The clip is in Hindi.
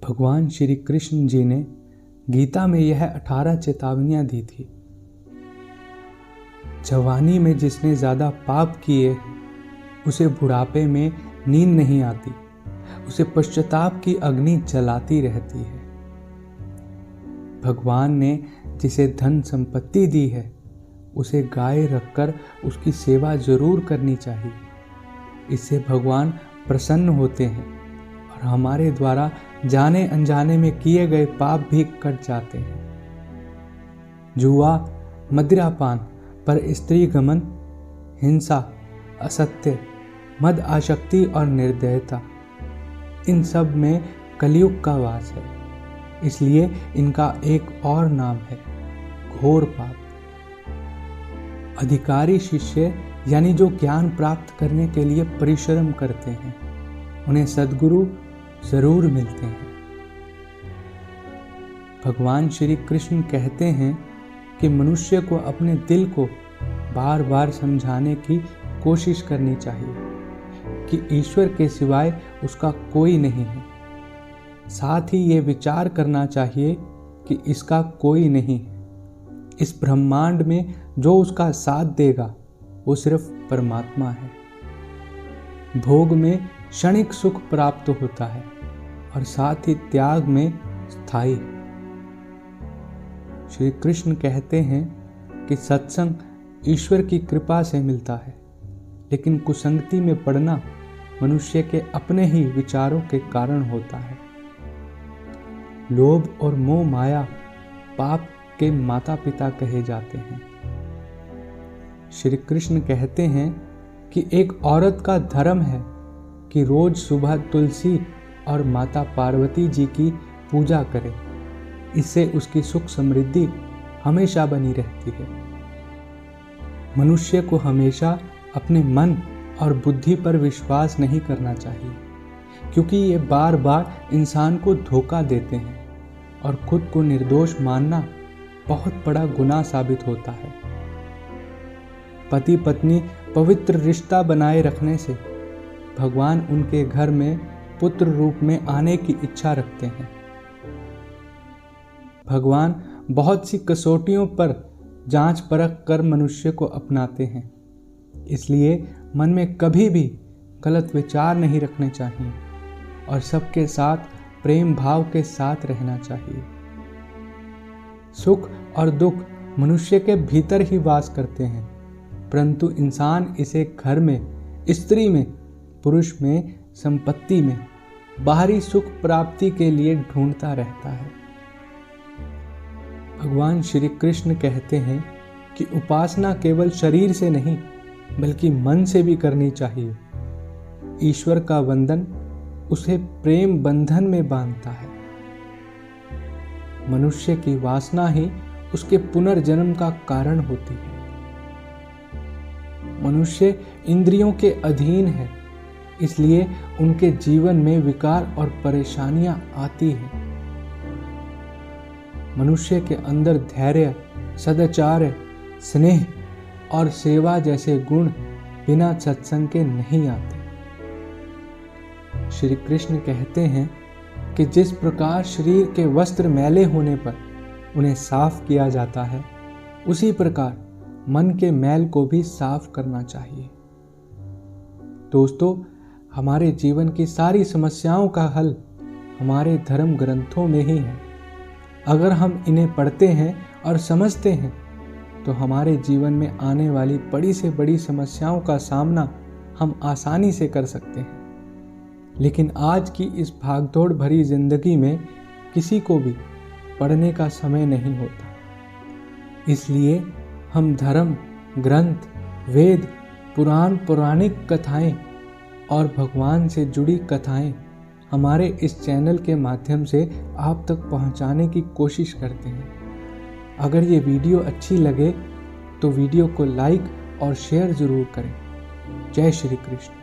भगवान श्री कृष्ण जी ने गीता में यह 18 चेतावनियां दी थी। जवानी में जिसने ज़्यादा पाप किए उसे बुढ़ापे में नींद नहीं आती, उसे पश्चाताप की अग्नि जलाती रहती है। भगवान ने जिसे धन संपत्ति दी है उसे गाय रखकर उसकी सेवा जरूर करनी चाहिए। इससे भगवान प्रसन्न होते हैं और हमारे द्वारा जाने अनजाने में किए गए पाप भी कट जाते हैं। जुआ, मदिरापान, पर स्त्री गमन, हिंसा, असत्य, मद आसक्ति और निर्दयता, इन सब में कलयुग का वास है। इसलिए इनका एक और नाम है घोर पाप। अधिकारी शिष्य यानी जो ज्ञान प्राप्त करने के लिए परिश्रम करते हैं उन्हें सद्गुरु जरूर मिलते हैं। भगवान श्री कृष्ण कहते हैं कि मनुष्य को अपने दिल को बार बार समझाने की कोशिश करनी चाहिए कि ईश्वर के सिवाय उसका कोई नहीं है। साथ ही ये विचार करना चाहिए कि इसका कोई नहीं है। इस ब्रह्मांड में जो उसका साथ देगा वो सिर्फ परमात्मा है। भोग में क्षणिक सुख प्राप्त होता है और साथ ही त्याग में स्थायी। श्री कृष्ण कहते हैं कि सत्संग ईश्वर की कृपा से मिलता है, लेकिन कुसंगति में पड़ना मनुष्य के अपने ही विचारों के कारण होता है। लोभ और मोह माया पाप के माता पिता कहे जाते हैं। श्री कृष्ण कहते हैं कि एक औरत का धर्म है कि रोज सुबह तुलसी और माता पार्वती जी की पूजा करे। इससे उसकी सुख समृद्धि हमेशा बनी रहती है। मनुष्य को हमेशा अपने मन और बुद्धि पर विश्वास नहीं करना चाहिए, क्योंकि ये बार बार इंसान को धोखा देते हैं और खुद को निर्दोष मानना बहुत बड़ा गुनाह साबित होता है। पति पत्नी पवित्र रिश्ता बनाए रखने से भगवान उनके घर में पुत्र रूप में आने की इच्छा रखते हैं। भगवान बहुत सी कसौटियों पर जांच परख कर मनुष्य को अपनाते हैं। इसलिए मन में कभी भी गलत विचार नहीं रखने चाहिए और सबके साथ प्रेम भाव के साथ रहना चाहिए। सुख और दुख मनुष्य के भीतर ही वास करते हैं, परंतु इंसान इसे घर में, स्त्री में, पुरुष में, संपत्ति में, बाहरी सुख प्राप्ति के लिए ढूंढता रहता है। भगवान श्री कृष्ण कहते हैं कि उपासना केवल शरीर से नहीं बल्कि मन से भी करनी चाहिए। ईश्वर का वंदन उसे प्रेम बंधन में बांधता है। मनुष्य की वासना ही उसके पुनर्जन्म का कारण होती है। मनुष्य इंद्रियों के अधीन है, इसलिए उनके जीवन में विकार और परेशानियां आती हैं। मनुष्य के अंदर धैर्य, सदाचार, स्नेह और सेवा जैसे गुण बिना सत्संग के नहीं आते। श्री कृष्ण कहते हैं कि जिस प्रकार शरीर के वस्त्र मैले होने पर उन्हें साफ किया जाता है, उसी प्रकार मन के मैल को भी साफ करना चाहिए। दोस्तों, हमारे जीवन की सारी समस्याओं का हल हमारे धर्म ग्रंथों में ही है। अगर हम इन्हें पढ़ते हैं और समझते हैं तो हमारे जीवन में आने वाली बड़ी से बड़ी समस्याओं का सामना हम आसानी से कर सकते हैं। लेकिन आज की इस भागदौड़ भरी जिंदगी में किसी को भी पढ़ने का समय नहीं होता। इसलिए हम धर्म ग्रंथ, वेद, पुराण, पौराणिक कथाएं और भगवान से जुड़ी कथाएं हमारे इस चैनल के माध्यम से आप तक पहुंचाने की कोशिश करते हैं। अगर ये वीडियो अच्छी लगे तो वीडियो को लाइक और शेयर ज़रूर करें। जय श्री कृष्ण।